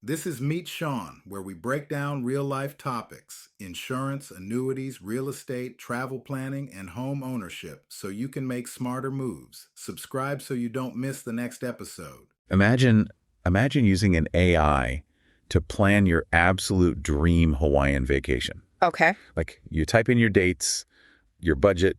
This is Meet Sean, where we break down real life topics insurance, annuities, real estate, travel planning, and home ownership so you can make smarter moves. Subscribe so you don't miss the next episode. Imagine using an AI to plan your absolute dream Hawaiian vacation. Okay. Like you type in your dates, your budget,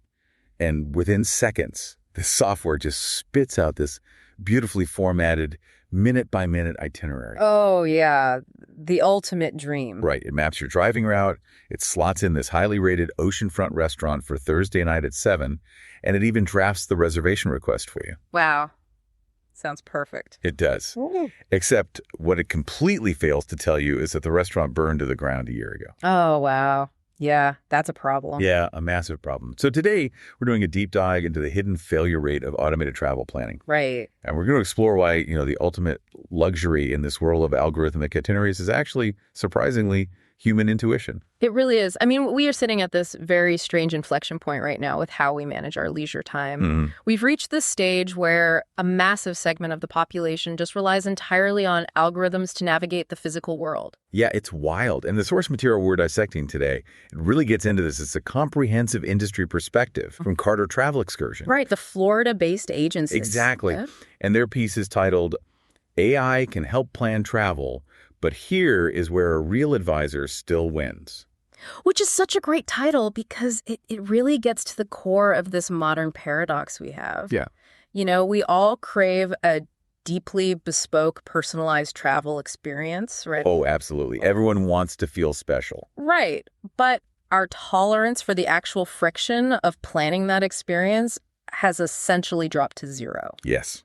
and within seconds, the software just spits out this beautifully formatted minute-by-minute itinerary. Oh, yeah. The ultimate dream. Right. It maps your driving route. It slots in this highly rated oceanfront restaurant for Thursday night at 7, and it even drafts the reservation request for you. Wow. Sounds perfect. It does. Ooh. Except what it completely fails to tell you is that the restaurant burned to the ground a year ago. Oh, wow. Yeah, that's a problem. Yeah, a massive problem. So today, we're doing a deep dive into the hidden failure rate of automated travel planning. Right. And we're going to explore why, the ultimate luxury in this world of algorithmic itineraries is actually, surprisingly, human intuition. It really is. I mean, we are sitting at this very strange inflection point right now with how we manage our leisure time. Mm-hmm. We've reached this stage where a massive segment of the population just relies entirely on algorithms to navigate the physical world. Yeah, it's wild. And the source material we're dissecting today, it really gets into this. It's a comprehensive industry perspective from Carter Travel Excursion. Right, the Florida-based agency. Exactly. Yeah. And their piece is titled, AI Can Help Plan Travel, but here is where a real advisor still wins. Which is such a great title because it really gets to the core of this modern paradox we have. Yeah. We all crave a deeply bespoke, personalized travel experience, right? Oh, absolutely. Everyone wants to feel special. Right. But our tolerance for the actual friction of planning that experience has essentially dropped to zero. Yes.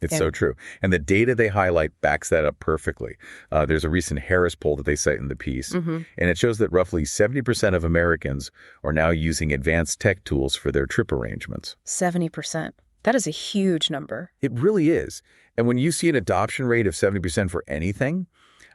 It's so true. And the data they highlight backs that up perfectly. There's a recent Harris poll that they cite in the piece, and it shows that roughly 70% of Americans are now using advanced tech tools for their trip arrangements. 70%. That is a huge number. It really is. And when you see an adoption rate of 70% for anything,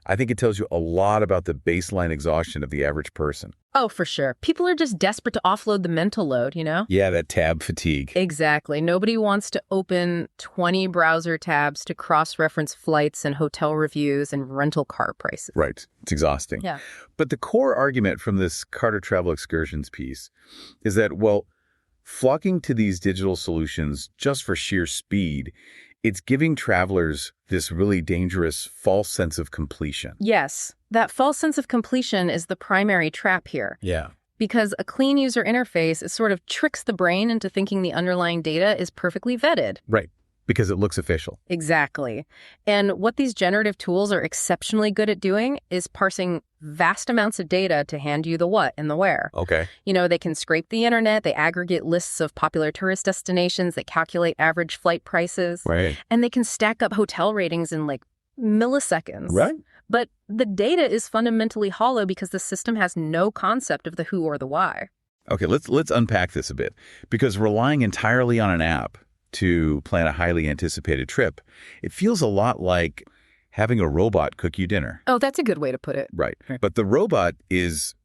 I think it tells you a lot about the baseline exhaustion of the average person. Oh, for sure. People are just desperate to offload the mental load, Yeah, that tab fatigue. Exactly. Nobody wants to open 20 browser tabs to cross-reference flights and hotel reviews and rental car prices. Right. It's exhausting. Yeah. But the core argument from this Carter Travel Excursions piece is that, flocking to these digital solutions just for sheer speed, it's giving travelers this really dangerous false sense of completion. Yes, that false sense of completion is the primary trap here. Yeah. Because a clean user interface, it sort of tricks the brain into thinking the underlying data is perfectly vetted. Right. Because it looks official. Exactly. And what these generative tools are exceptionally good at doing is parsing vast amounts of data to hand you the what and the where. Okay. They can scrape the internet, they aggregate lists of popular tourist destinations, they calculate average flight prices. Right. And they can stack up hotel ratings in milliseconds. Right. But the data is fundamentally hollow because the system has no concept of the who or the why. Okay, let's unpack this a bit. Because relying entirely on an app to plan a highly anticipated trip, it feels a lot like having a robot cook you dinner. Oh, that's a good way to put it. Right. But the robot is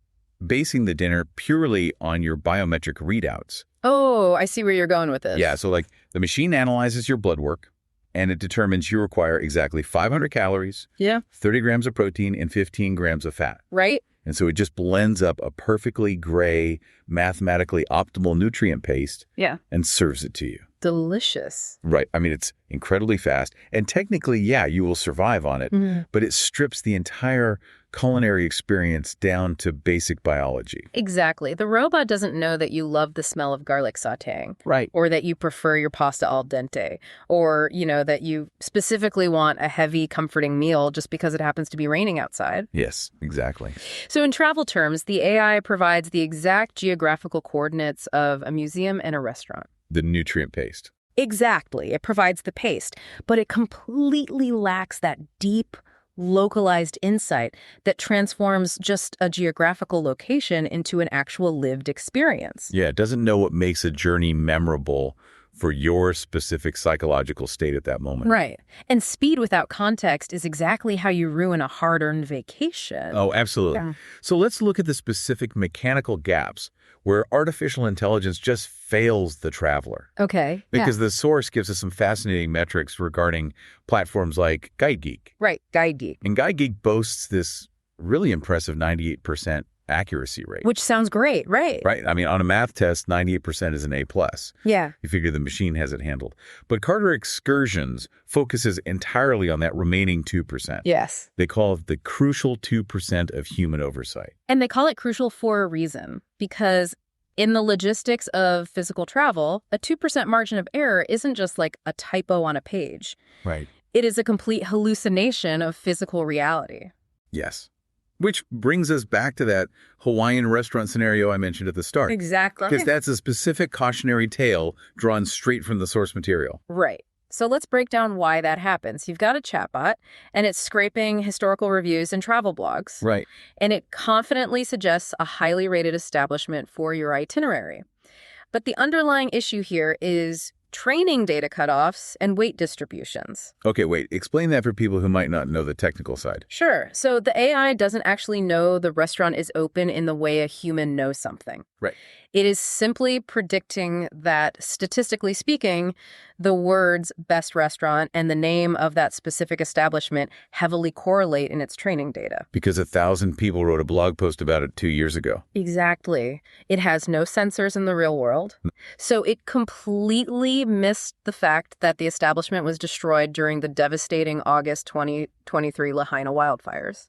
basing the dinner purely on your biometric readouts. Oh, I see where you're going with this. Yeah, so the machine analyzes your blood work, and it determines you require exactly 500 calories, 30 grams of protein, and 15 grams of fat. Right. And so it just blends up a perfectly gray, mathematically optimal nutrient paste and serves it to you. Delicious. Right. I mean, it's incredibly fast. And technically, you will survive on it, but it strips the entire culinary experience down to basic biology. Exactly. The robot doesn't know that you love the smell of garlic sautéing. Right. Or that you prefer your pasta al dente. Or, that you specifically want a heavy, comforting meal just because it happens to be raining outside. Yes, exactly. So in travel terms, the AI provides the exact geographical coordinates of a museum and a restaurant. The nutrient paste. Exactly. It provides the paste, but it completely lacks that deep, localized insight that transforms just a geographical location into an actual lived experience. Yeah, it doesn't know what makes a journey memorable for your specific psychological state at that moment. Right. And speed without context is exactly how you ruin a hard-earned vacation. Oh, absolutely. Yeah. So let's look at the specific mechanical gaps where artificial intelligence just fails the traveler. Okay. Because the source gives us some fascinating metrics regarding platforms like GuideGeek. Right. GuideGeek. And GuideGeek boasts this really impressive 98% accuracy rate. Which sounds great, right? Right? I mean, on a math test, 98% is an A+. Yeah. You figure the machine has it handled. But Carter Excursions focuses entirely on that remaining 2%. Yes. They call it the crucial 2% of human oversight. And they call it crucial for a reason, because in the logistics of physical travel, a 2% margin of error isn't just like a typo on a page. Right. It is a complete hallucination of physical reality. Yes. Which brings us back to that Hawaiian restaurant scenario I mentioned at the start. Exactly. Because that's a specific cautionary tale drawn straight from the source material. Right. So let's break down why that happens. You've got a chatbot, and it's scraping historical reviews and travel blogs. Right. And it confidently suggests a highly rated establishment for your itinerary. But the underlying issue here is training data cutoffs and weight distributions. Okay, wait. Explain that for people who might not know the technical side. Sure. So the AI doesn't actually know the restaurant is open in the way a human knows something. Right. It is simply predicting that, statistically speaking, the words best restaurant and the name of that specific establishment heavily correlate in its training data. Because 1,000 people wrote a blog post about it 2 years ago. Exactly. It has no sensors in the real world. So it completely missed the fact that the establishment was destroyed during the devastating August 2023 Lahaina wildfires.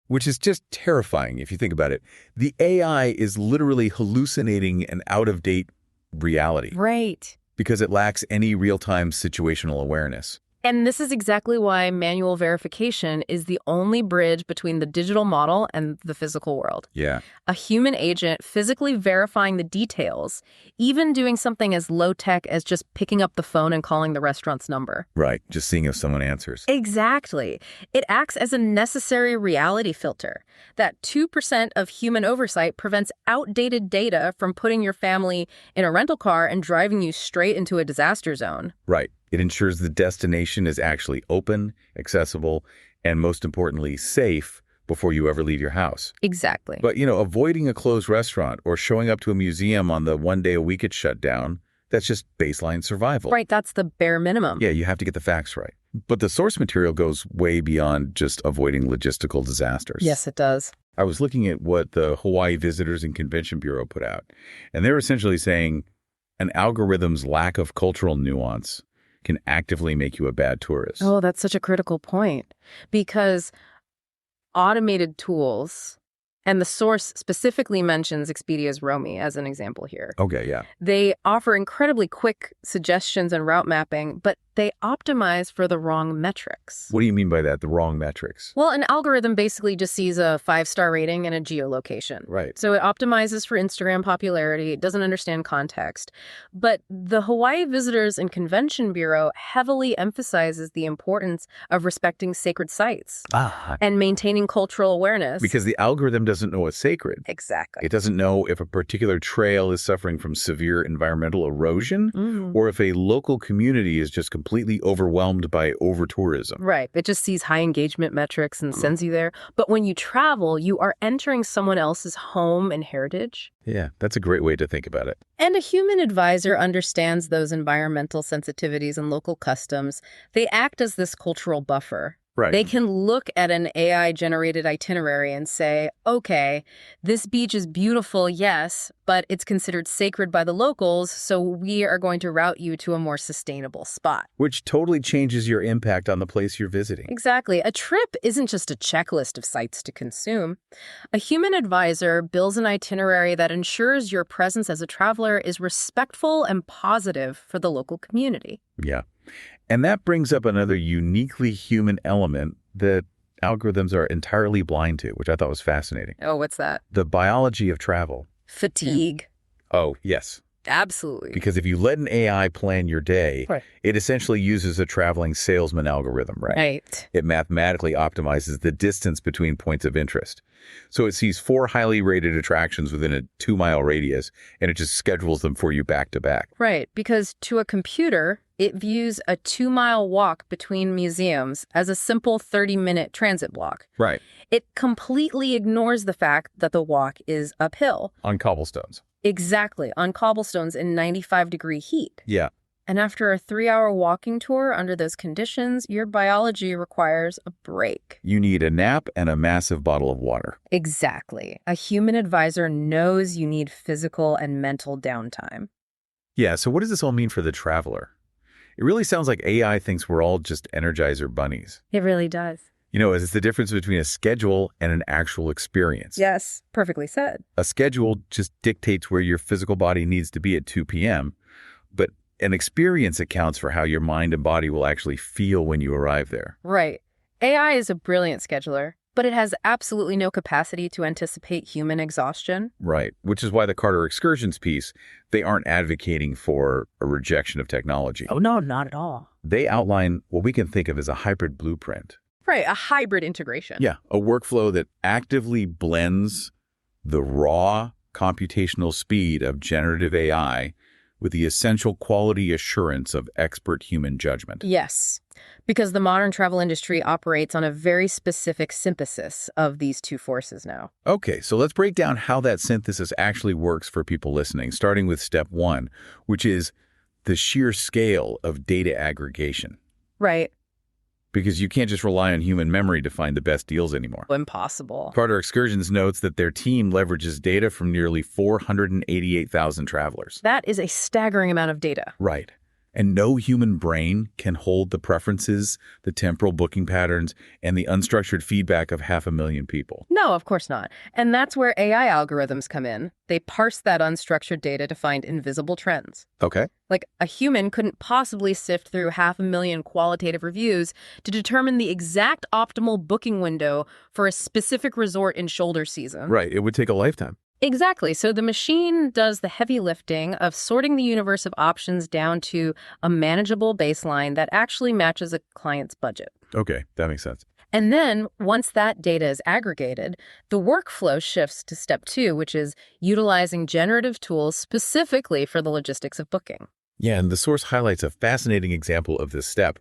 Which is just terrifying if you think about it. The AI is literally hallucinating an out-of-date reality. Right. Because it lacks any real-time situational awareness. And this is exactly why manual verification is the only bridge between the digital model and the physical world. Yeah. A human agent physically verifying the details, even doing something as low-tech as just picking up the phone and calling the restaurant's number. Right. Just seeing if someone answers. Exactly. It acts as a necessary reality filter. That 2% of human oversight prevents outdated data from putting your family in a rental car and driving you straight into a disaster zone. Right. It ensures the destination is actually open, accessible, and most importantly, safe before you ever leave your house. Exactly. But, avoiding a closed restaurant or showing up to a museum on the one day a week it's shut down, that's just baseline survival. Right, that's the bare minimum. Yeah, you have to get the facts right. But the source material goes way beyond just avoiding logistical disasters. Yes, it does. I was looking at what the Hawaii Visitors and Convention Bureau put out, and they're essentially saying an algorithm's lack of cultural nuance can actively make you a bad tourist. Oh, that's such a critical point, because automated tools, and the source specifically mentions Expedia's Romy as an example here. Okay, yeah. They offer incredibly quick suggestions and route mapping, but they optimize for the wrong metrics. What do you mean by that, the wrong metrics? Well, an algorithm basically just sees a 5-star rating and a geolocation. Right. So it optimizes for Instagram popularity. It doesn't understand context. But the Hawaii Visitors and Convention Bureau heavily emphasizes the importance of respecting sacred sites and maintaining cultural awareness. Because the algorithm doesn't know what's sacred. Exactly. It doesn't know if a particular trail is suffering from severe environmental erosion or if a local community is just completely overwhelmed by over-tourism. Right. It just sees high engagement metrics and sends you there. But when you travel, you are entering someone else's home and heritage. Yeah, that's a great way to think about it. And a human advisor understands those environmental sensitivities and local customs. They act as this cultural buffer. Right. They can look at an AI-generated itinerary and say, okay, this beach is beautiful, yes, but it's considered sacred by the locals, so we are going to route you to a more sustainable spot. Which totally changes your impact on the place you're visiting. Exactly. A trip isn't just a checklist of sites to consume. A human advisor builds an itinerary that ensures your presence as a traveler is respectful and positive for the local community. Yeah. And that brings up another uniquely human element that algorithms are entirely blind to, which I thought was fascinating. Oh, what's that? The biology of travel. Fatigue. Oh, yes. Absolutely. Because if you let an AI plan your day, Right. it essentially uses a traveling salesman algorithm, right? Right. It mathematically optimizes the distance between points of interest. So it sees 4 highly rated attractions within a 2-mile radius, and it just schedules them for you back to back. Right, because to a computer, it views a 2-mile walk between museums as a simple 30-minute transit block. Right. It completely ignores the fact that the walk is uphill. On cobblestones. Exactly, on cobblestones in 95-degree heat. Yeah. And after a 3-hour walking tour under those conditions, your biology requires a break. You need a nap and a massive bottle of water. Exactly. A human advisor knows you need physical and mental downtime. Yeah, so what does this all mean for the traveler? It really sounds like AI thinks we're all just Energizer bunnies. It really does. You know, it's the difference between a schedule and an actual experience. Yes, perfectly said. A schedule just dictates where your physical body needs to be at 2 p.m., but an experience accounts for how your mind and body will actually feel when you arrive there. Right. AI is a brilliant scheduler, but it has absolutely no capacity to anticipate human exhaustion. Right, which is why the Carter Excursions piece, they aren't advocating for a rejection of technology. Oh, no, not at all. They outline what we can think of as a hybrid blueprint. Right, a hybrid integration. Yeah, a workflow that actively blends the raw computational speed of generative AI with the essential quality assurance of expert human judgment. Yes, because the modern travel industry operates on a very specific synthesis of these two forces now. Okay, so let's break down how that synthesis actually works for people listening, starting with step 1, which is the sheer scale of data aggregation. Right. Because you can't just rely on human memory to find the best deals anymore. Impossible. Carter Excursions notes that their team leverages data from nearly 488,000 travelers. That is a staggering amount of data. Right. And no human brain can hold the preferences, the temporal booking patterns, and the unstructured feedback of 500,000 people. No, of course not. And that's where AI algorithms come in. They parse that unstructured data to find invisible trends. Okay. Like, a human couldn't possibly sift through 500,000 qualitative reviews to determine the exact optimal booking window for a specific resort in shoulder season. Right. It would take a lifetime. Exactly. So the machine does the heavy lifting of sorting the universe of options down to a manageable baseline that actually matches a client's budget. Okay, that makes sense. And then, once that data is aggregated, the workflow shifts to step 2, which is utilizing generative tools specifically for the logistics of booking. Yeah, and the source highlights a fascinating example of this step.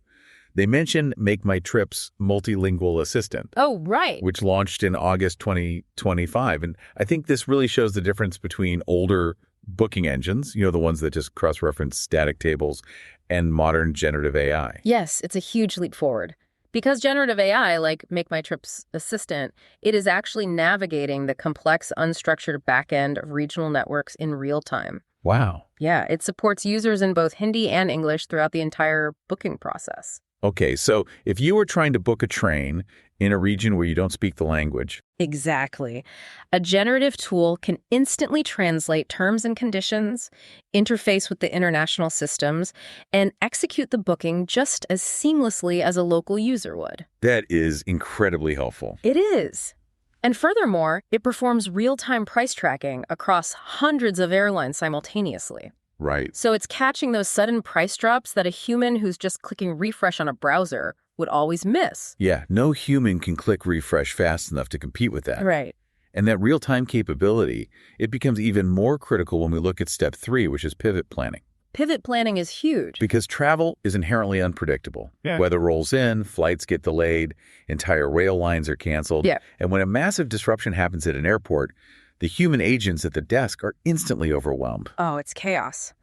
They mention Make My Trip's multilingual assistant. Oh, right. Which launched in August 2025. And I think this really shows the difference between older booking engines, you know, the ones that just cross-reference static tables, and modern generative AI. Yes, it's a huge leap forward. Because generative AI, like Make My Trip's assistant, it is actually navigating the complex, unstructured backend of regional networks in real time. Wow. Yeah, it supports users in both Hindi and English throughout the entire booking process. Okay, so if you were trying to book a train in a region where you don't speak the language. Exactly. A generative tool can instantly translate terms and conditions, interface with the international systems, and execute the booking just as seamlessly as a local user would. That is incredibly helpful. It is. And furthermore, it performs real-time price tracking across hundreds of airlines simultaneously. Right. So it's catching those sudden price drops that a human who's just clicking refresh on a browser would always miss. Yeah, no human can click refresh fast enough to compete with that. Right. And that real-time capability, it becomes even more critical when we look at step 3, which is pivot planning. Pivot planning is huge. Because travel is inherently unpredictable. Yeah. Weather rolls in, flights get delayed, entire rail lines are canceled. Yeah. And when a massive disruption happens at an airport, the human agents at the desk are instantly overwhelmed. Oh, it's chaos.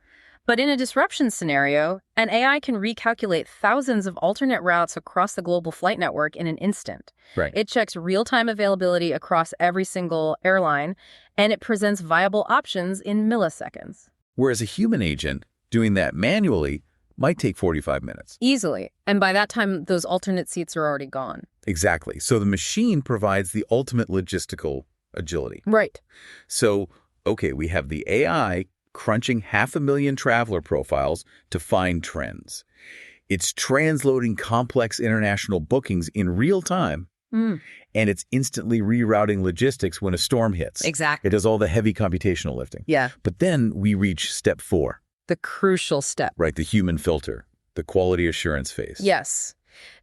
But in a disruption scenario, an AI can recalculate thousands of alternate routes across the global flight network in an instant. Right. It checks real-time availability across every single airline, and it presents viable options in milliseconds. Whereas a human agent doing that manually might take 45 minutes. Easily. And by that time, those alternate seats are already gone. Exactly. So the machine provides the ultimate logistical agility. Right. So, okay, we have the AI crunching 500,000 traveler profiles to find trends. It's transloading complex international bookings in real time. Mm. And it's instantly rerouting logistics when a storm hits. Exactly. It does all the heavy computational lifting. Yeah. But then we reach step 4. The crucial step. Right, the human filter, the quality assurance phase. Yes.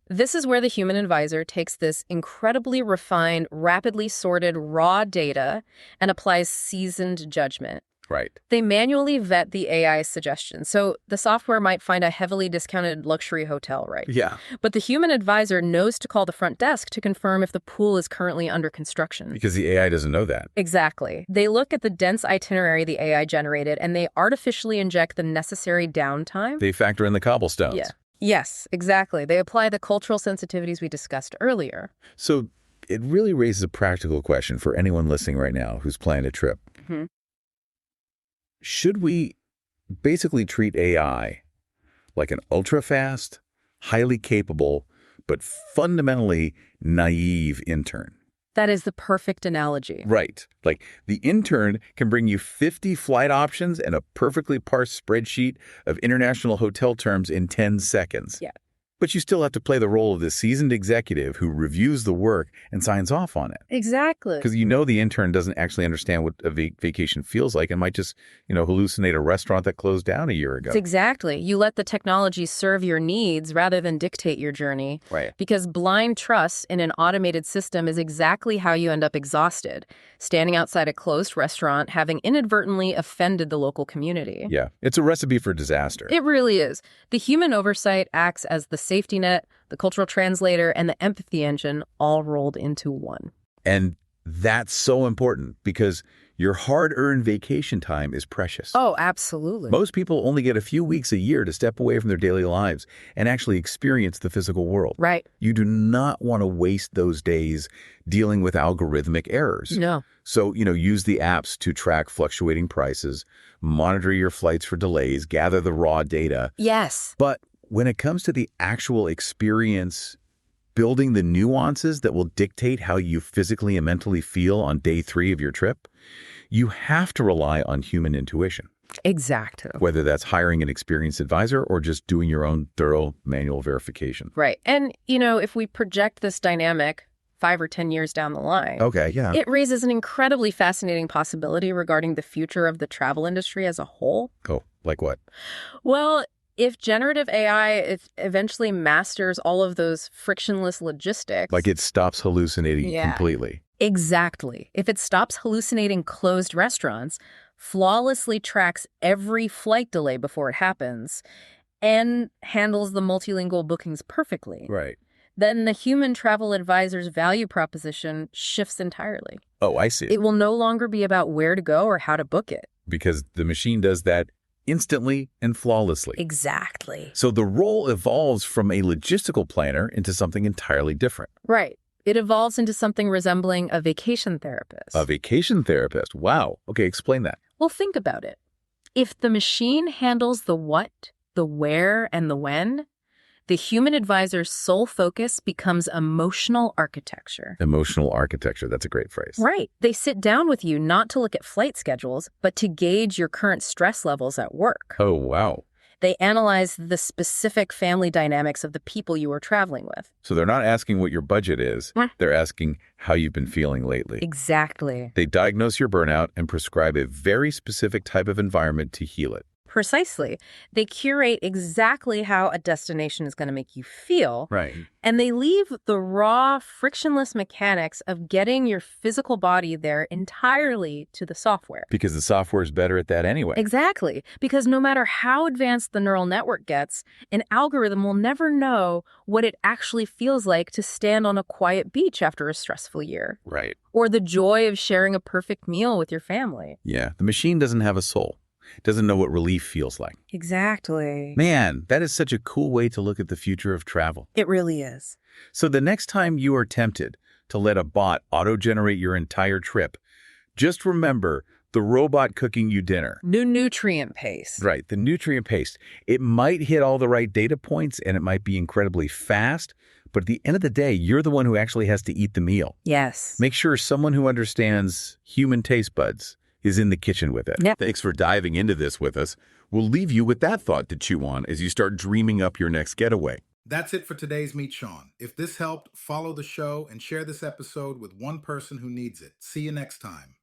This is where the human advisor takes this incredibly refined, rapidly sorted raw data and applies seasoned judgment. Right. They manually vet the AI suggestions. So the software might find a heavily discounted luxury hotel, right? Yeah. But the human advisor knows to call the front desk to confirm if the pool is currently under construction. Because the AI doesn't know that. Exactly. They look at the dense itinerary the AI generated, and they artificially inject the necessary downtime. They factor in the cobblestones. Yeah. Yes, exactly. They apply the cultural sensitivities we discussed earlier. So it really raises a practical question for anyone listening right now who's planning a trip. Mm-hmm. Should we basically treat AI like an ultra-fast, highly capable, but fundamentally naive intern? That is the perfect analogy. Right. Like the intern can bring you 50 flight options and a perfectly parsed spreadsheet of international hotel terms in 10 seconds. Yeah. But you still have to play the role of the seasoned executive who reviews the work and signs off on it. Exactly. Because the intern doesn't actually understand what a vacation feels like and might just, hallucinate a restaurant that closed down a year ago. Exactly. You let the technology serve your needs rather than dictate your journey. Right. Because blind trust in an automated system is exactly how you end up exhausted, standing outside a closed restaurant, having inadvertently offended the local community. Yeah. It's a recipe for disaster. It really is. The human oversight acts as the safety net, the cultural translator, and the empathy engine all rolled into one. And that's so important because your hard-earned vacation time is precious. Oh, absolutely. Most people only get a few weeks a year to step away from their daily lives and actually experience the physical world. Right. You do not want to waste those days dealing with algorithmic errors. No. So, use the apps to track fluctuating prices, monitor your flights for delays, gather the raw data. Yes. But when it comes to the actual experience, building the nuances that will dictate how you physically and mentally feel on day 3 of your trip, you have to rely on human intuition. Exactly. Whether that's hiring an experienced advisor or just doing your own thorough manual verification. Right. And, if we project this dynamic 5 or 10 years down the line, Okay, yeah. it raises an incredibly fascinating possibility regarding the future of the travel industry as a whole. Oh, like what? Well, if generative AI eventually masters all of those frictionless logistics... Like it stops hallucinating Yeah. completely. Exactly. If it stops hallucinating closed restaurants, flawlessly tracks every flight delay before it happens, and handles the multilingual bookings perfectly, Right. then the human travel advisor's value proposition shifts entirely. Oh, I see. It will no longer be about where to go or how to book it. Because the machine does that instantly and flawlessly. Exactly. So the role evolves from a logistical planner into something entirely different. Right. It evolves into something resembling a vacation therapist. A vacation therapist. Wow. Okay, explain that. Well, think about it. If the machine handles the what, the where, and the when, the human advisor's sole focus becomes emotional architecture. Emotional architecture. That's a great phrase. Right. They sit down with you not to look at flight schedules, but to gauge your current stress levels at work. Oh, wow. They analyze the specific family dynamics of the people you are traveling with. So they're not asking what your budget is. Mm. They're asking how you've been feeling lately. Exactly. They diagnose your burnout and prescribe a very specific type of environment to heal it. Precisely. They curate exactly how a destination is going to make you feel. Right. And they leave the raw, frictionless mechanics of getting your physical body there entirely to the software. Because the software is better at that anyway. Exactly. Because no matter how advanced the neural network gets, an algorithm will never know what it actually feels like to stand on a quiet beach after a stressful year. Right. Or the joy of sharing a perfect meal with your family. Yeah. The machine doesn't have a soul. It doesn't know what relief feels like. Exactly. Man, that is such a cool way to look at the future of travel. It really is. So the next time you are tempted to let a bot auto-generate your entire trip, just remember the robot cooking you dinner. New nutrient paste. Right, the nutrient paste. It might hit all the right data points and it might be incredibly fast, but at the end of the day, you're the one who actually has to eat the meal. Yes. Make sure someone who understands human taste buds is in the kitchen with it. Yep. Thanks for diving into this with us. We'll leave you with that thought to chew on as you start dreaming up your next getaway. That's it for today's Meet Sean. If this helped, follow the show and share this episode with one person who needs it. See you next time.